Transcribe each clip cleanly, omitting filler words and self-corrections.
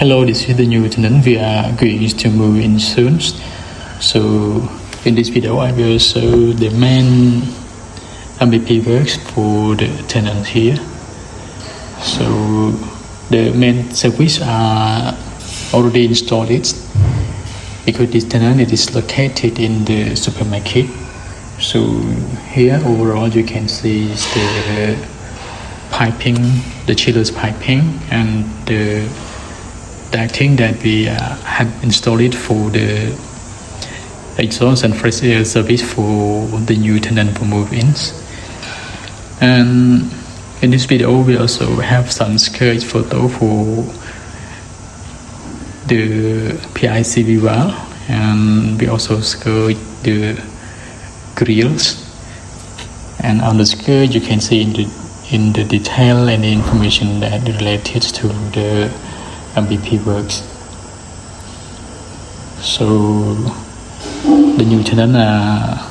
Hello, this is the new tenant. We are going to move in soon. So in this video, I will show the main MEP works for the tenant here. So the main service are already installed because this tenant it is located in the supermarket. So here overall you can see the piping, the chillers piping, and the ducting that we have installed for the exhaust and fresh air service for the new tenant for move-ins. And in this video we also have some sketch photo for the PICV wall, and we also sketch the grills, and on the sketch you can see in the detail and the information that related to the MEP works. So the new tenant are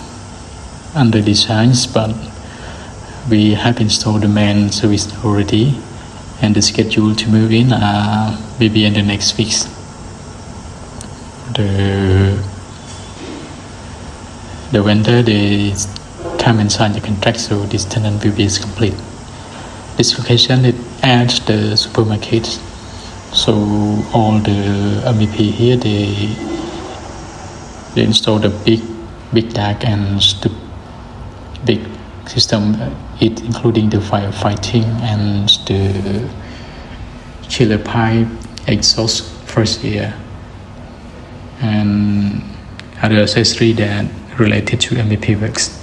under designs, but we have installed the main service already, and the schedule to move in maybe in the next weeks. The vendor they come and sign the contract, so this tenant will be complete. This location it adds the supermarket. So all the MEP here they install the big duct and the big system, it including the firefighting and the chiller pipe, exhaust, fresh air, and other accessory that related to MEP works.